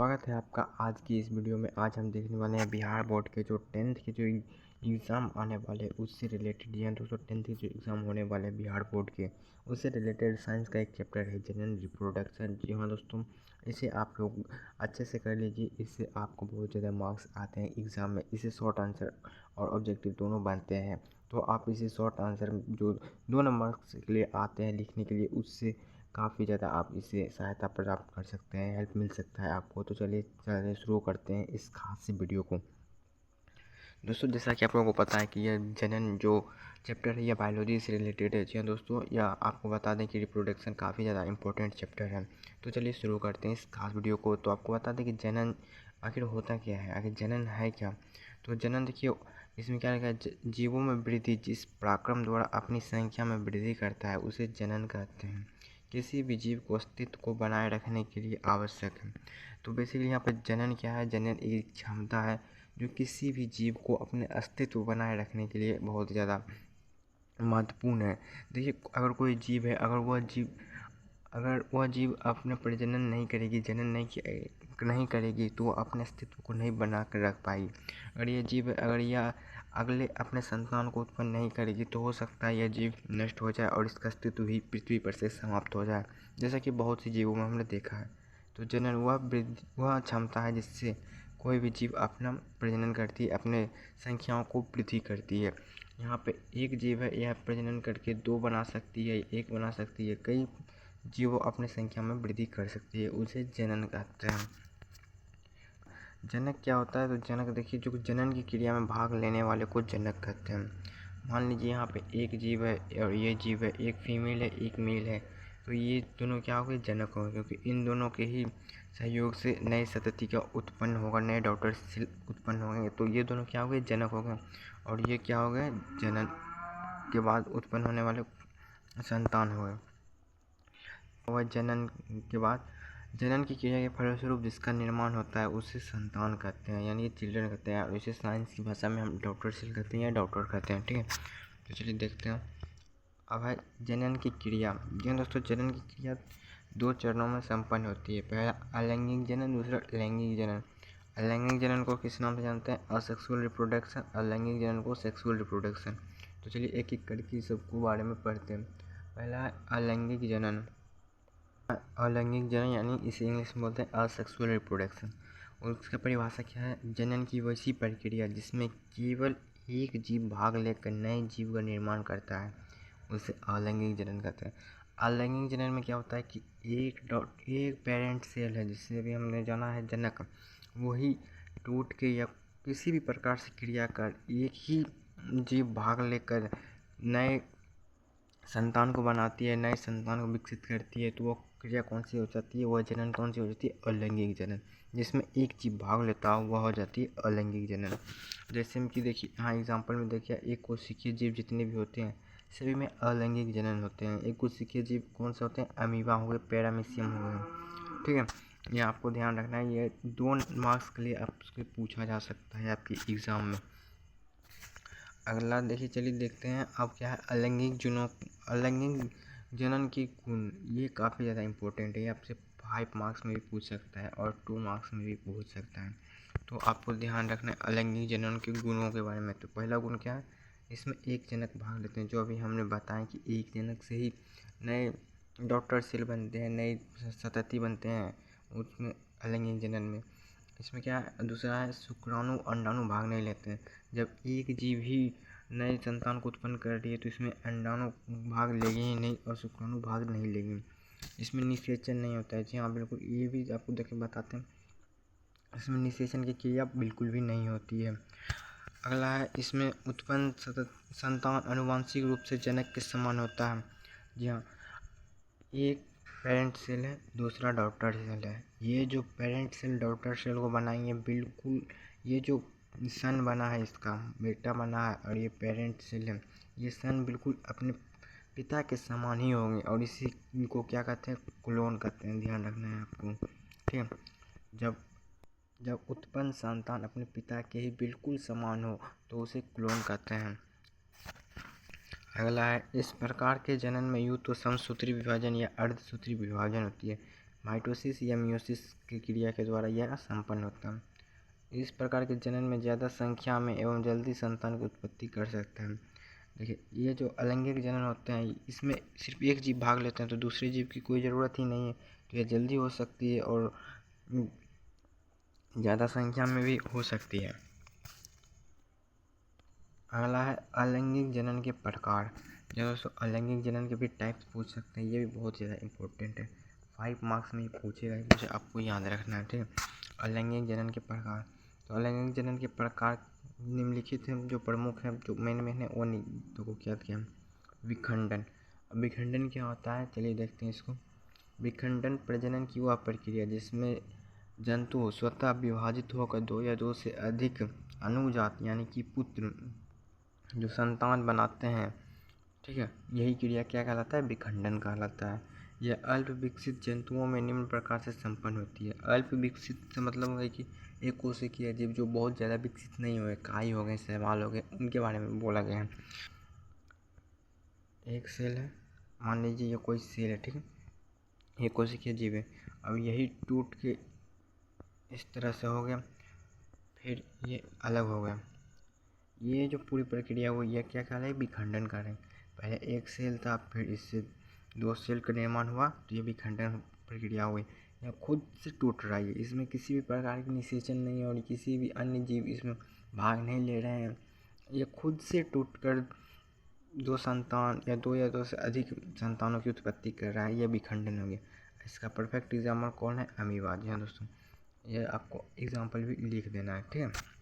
स्वागत है आपका आज की इस वीडियो में। आज हम देखने वाले हैं बिहार बोर्ड के जो 10th के जो एग्ज़ाम आने वाले उससे रिलेटेड। जी हाँ दोस्तों, 10th के जो एग्ज़ाम होने वाले हैं बिहार बोर्ड के उससे रिलेटेड साइंस का एक चैप्टर है जनरल रिप्रोडक्शन। जी हाँ दोस्तों, इसे आप लोग अच्छे से कर लीजिए। इससे आपको बहुत ज़्यादा मार्क्स आते हैं एग्ज़ाम में। इसे शॉर्ट आंसर और ऑब्जेक्टिव दोनों बनते हैं। तो आप इसे शॉर्ट आंसर जो 2 नंबर के लिए आते हैं लिखने के लिए, उससे काफ़ी ज़्यादा आप इससे सहायता प्राप्त कर सकते हैं, हेल्प मिल सकता है आपको। तो चलिए शुरू करते हैं इस खास सी वीडियो को। दोस्तों, जैसा कि आप लोगों को पता है कि यह जनन जो चैप्टर है यह बायोलॉजी से रिलेटेड है। जी हाँ दोस्तों, यह आपको बता दें कि रिप्रोडक्शन काफ़ी ज़्यादा इंपॉर्टेंट चैप्टर है। तो चलिए शुरू करते हैं इस खास वीडियो को। तो आपको बता दें कि जनन आखिर होता क्या है, आखिर जनन है क्या। तो जनन देखिए, इसमें क्या लिखा है, जीवों में वृद्धि जिस पराक्रम द्वारा अपनी संख्या में वृद्धि करता है उसे जनन कहते हैं। किसी भी जीव को अस्तित्व को बनाए रखने के लिए आवश्यक है। तो बेसिकली यहाँ पर जनन क्या है, जनन एक क्षमता है जो किसी भी जीव को अपने अस्तित्व बनाए रखने के लिए बहुत ज़्यादा महत्वपूर्ण है। देखिए, अगर कोई जीव है, अगर वह जीव अपने प्रजनन नहीं करेगी, जनन नहीं करेगी, तो वो अपने अस्तित्व को नहीं बना कर रख पाएगी। अगर यह जीव अगर यह अगले अपने संतान को उत्पन्न नहीं करेगी तो हो सकता है यह जीव नष्ट हो जाए और इसका अस्तित्व भी पृथ्वी पर से समाप्त हो जाए, जैसा कि बहुत सी जीवों में हमने देखा है। तो जनन वह क्षमता है जिससे कोई भी जीव अपना प्रजनन करती है, अपने संख्याओं को वृद्धि करती है। यहाँ पे एक जीव है, यह प्रजनन करके 2 बना सकती है, 1 बना सकती है, कई जीव अपने संख्या में वृद्धि कर सकती है, उसे जनन कहते हैं। जनक क्या होता है, तो जनक देखिए, जो जनन की क्रिया में भाग लेने वाले को जनक कहते हैं। मान लीजिए यहाँ पे एक जीव है और ये जीव है, एक फीमेल है एक मेल है, तो ये दोनों क्या हो गए, जनक हो गए, क्योंकि इन दोनों के ही सहयोग से नई संतति का उत्पन्न होगा, नए डॉटर सेल उत्पन्न होंगे, तो ये दोनों क्या हो गए, जनक हो गए। और ये क्या हो गए, जनन के बाद उत्पन्न होने वाले संतान हो गए। वह जनन के बाद जनन की क्रिया के फलस्वरूप जिसका निर्माण होता है उसे संतान कहते हैं, यानी चिल्ड्रन कहते हैं। और इसे साइंस की भाषा में हम डॉटर सेल कहते हैं या डॉटर कहते हैं, ठीक है। तो चलिए देखते हैं। अब है जनन की क्रिया। जी दोस्तों, जनन की क्रिया 2 चरणों में संपन्न होती है। पहला अलैंगिक जनन, दूसरा लैंगिक जनन। अलैंगिक जनन को किस नाम से जानते हैं, असेक्सुअल रिप्रोडक्शन। अलैंगिक जनन को सेक्सुअल रिप्रोडक्शन। तो चलिए एक एक करके सबको बारे में पढ़ते हैं। पहला है अलैंगिक जनन। अलैंगिक जनन यानी इसे इंग्लिश में बोलते हैं असेक्सुअल रिप्रोडक्शन। और उसका परिभाषा क्या है, जनन की वैसी प्रक्रिया जिसमें केवल एक जीव भाग लेकर नए जीव का निर्माण करता है उसे अलैंगिक जनन कहते हैं। अलैंगिक जनन में क्या होता है कि एक पेरेंट सेल है, जिससे भी हमने जाना है जनक, वही टूट के या किसी भी प्रकार से क्रिया कर एक ही जीव भाग लेकर नए संतान को बनाती है, नए संतान को विकसित करती है। तो वो क्रिया कौन सी हो जाती है, वह जनन कौन सी हो जाती है, अलैंगिक जनन। जिसमें एक जीव भाग लेता हो वह हो जाती है अलैंगिक जनन। जैसे कि देखिए यहाँ एग्जांपल में देखिए, एक कोशिकीय जीव जितने भी होते हैं सभी में अलैंगिक जनन होते हैं। एक कोशिकीय जीव कौन से होते हैं, अमीबा हो गए, पैरामीशियम हो गए, ठीक है। ये आपको ध्यान रखना है, ये 2 मार्क्स के लिए आपसे पूछा जा सकता है आपके एग्ज़ाम में। अगला देखिए, चलिए देखते हैं अब क्या है अलैंगिक जनन की गुण। ये काफ़ी ज़्यादा इम्पोर्टेंट है, ये आपसे 5 मार्क्स में भी पूछ सकता है और 2 मार्क्स में भी पूछ सकता है। तो आपको ध्यान रखना है अलैंगिक जनन के गुणों के बारे में। तो पहला गुण क्या है, इसमें एक जनक भाग लेते हैं, जो अभी हमने बताया कि एक जनक से ही नए डॉटर सेल बनते हैं, नई संतति बनते हैं उसमें अलैंगिक जनन में। इसमें क्या है, दूसरा है शुक्राणु अंडाणु भाग नहीं लेते हैं। जब एक जीव ही नए संतान को उत्पन्न कर रही है तो इसमें अंडाणु भाग लेगी ही नहीं और शुक्राणु भाग नहीं लेगी। इसमें निषेचन नहीं होता है। जी हाँ बिल्कुल, ये भी आपको देख के बताते हैं, इसमें निषेचन की क्रिया बिल्कुल भी नहीं होती है। अगला है, इसमें उत्पन्न संतान आनुवंशिक रूप से जनक के समान होता है। जी हाँ, एक पेरेंट सेल है, दूसरा डॉटर सेल है। ये जो पेरेंट सेल डॉटर सेल को बनाएंगे बिल्कुल, ये जो सन बना है, इसका बेटा बना है और ये पेरेंट सेल है, ये सन बिल्कुल अपने पिता के समान ही होंगे और इसी को क्या कहते हैं, क्लोन कहते हैं। ध्यान रखना है आपको, ठीक है। जब उत्पन्न संतान अपने पिता के ही बिल्कुल समान हो तो उसे क्लोन कहते हैं। अगला है, इस प्रकार के जनन में यूँ तो समसूत्री विभाजन या अर्धसूत्री विभाजन होती है। माइटोसिस या मियोसिस की क्रिया के द्वारा यह संपन्न होता है। इस प्रकार के जनन में ज़्यादा संख्या में एवं जल्दी संतान की उत्पत्ति कर सकते हैं। देखिए, ये जो अलैंगिक जनन होते हैं इसमें सिर्फ एक जीव भाग लेते हैं तो दूसरे जीव की कोई ज़रूरत ही नहीं है, तो यह जल्दी हो सकती है और ज़्यादा संख्या में भी हो सकती है। अगला है अलैंगिक जनन के प्रकार। जो दोस्तों अलैंगिक जनन के भी टाइप्स पूछ सकते हैं, ये भी बहुत ज़्यादा इम्पोर्टेंट है, 5 मार्क्स में पूछेगा, मुझे आपको याद रखना है, ठीक है। अलैंगिक जनन के प्रकार, तो अलैंगिक जनन के प्रकार निम्नलिखित हैं, जो प्रमुख हैं, जो मेन है वो देखो क्या किया। विखंडन। अब विखंडन क्या होता है, चलिए देखते हैं इसको। विखंडन प्रजनन की वह प्रक्रिया जिसमें जंतु स्वतः विभाजित होकर 2 या 2 से अधिक अनुजात यानी कि पुत्र जो संतान बनाते हैं, ठीक है, यही क्रिया क्या कहलाता है, विखंडन कहलाता है। यह अल्प विकसित जंतुओं में निम्न प्रकार से संपन्न होती है। अल्प विकसित से मतलब है कि एक कोशिकीय जीव जो बहुत ज़्यादा विकसित नहीं हुए, काई हो गए, शैवाल हो गए, उनके बारे में बोला गया है। एक सेल है, मान लीजिए ये कोई सेल है, ठीक है, ये कोशिकीय जीव है। अब यही टूट के इस तरह से हो गया, फिर ये अलग हो गया। ये जो पूरी प्रक्रिया हुई है क्या कहलाए, विखंडन कर रहे हैं। पहले एक सेल था, फिर इससे 2 सेल का निर्माण हुआ, तो ये विखंडन प्रक्रिया हुई। यह खुद से टूट रहा है, इसमें किसी भी प्रकार की निषेचन नहीं है और किसी भी अन्य जीव इसमें भाग नहीं ले रहे हैं। ये खुद से टूटकर 2 संतान या 2 से अधिक संतानों की उत्पत्ति कर रहा है, यह विखंडन हो गया। इसका परफेक्ट एग्जाम्पल कौन है, अमीबा। जी हाँ दोस्तों, ये आपको एग्जाम्पल भी लिख देना है, ठीक है।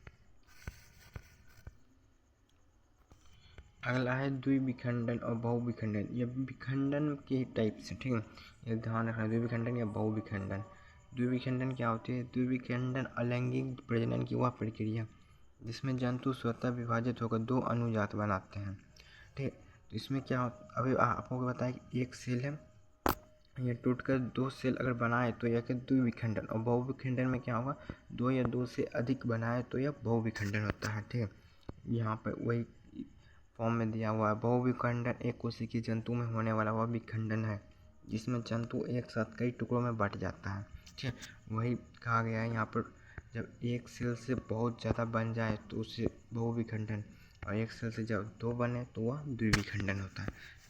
अगला है द्विविखंडन और बहुविखंडन। ये विखंडन के टाइप्स हैं, ठीक है, ये ध्यान रखना, द्विविखंडन या बहुविखंडन। द्विविखंडन क्या होती है, द्विविखंडन अलैंगिक प्रजनन की वह प्रक्रिया जिसमें जंतु स्वतः विभाजित होकर 2 अनुजात बनाते हैं, ठीक है। तो इसमें क्या अभी आपको बताया कि एक सेल है, ये टूटकर 2 सेल अगर बनाए तो यह द्विविखंडन। और बहुविखंडन में क्या होगा, 2 या 2 से अधिक बनाए तो यह बहुविखंडन होता है, ठीक है। यहाँ पर वही फॉर्म में दिया हुआ है। बहुविखंडन एक कोशिकीय जंतु में होने वाला वह विखंडन है जिसमें जंतु एक साथ कई टुकड़ों में बंट जाता है, ठीक है। वही कहा गया है यहाँ पर, जब एक सेल से बहुत ज़्यादा बन जाए तो उसे बहुविखंडन, और एक सेल से जब 2 बने तो वह द्विविखंडन होता है।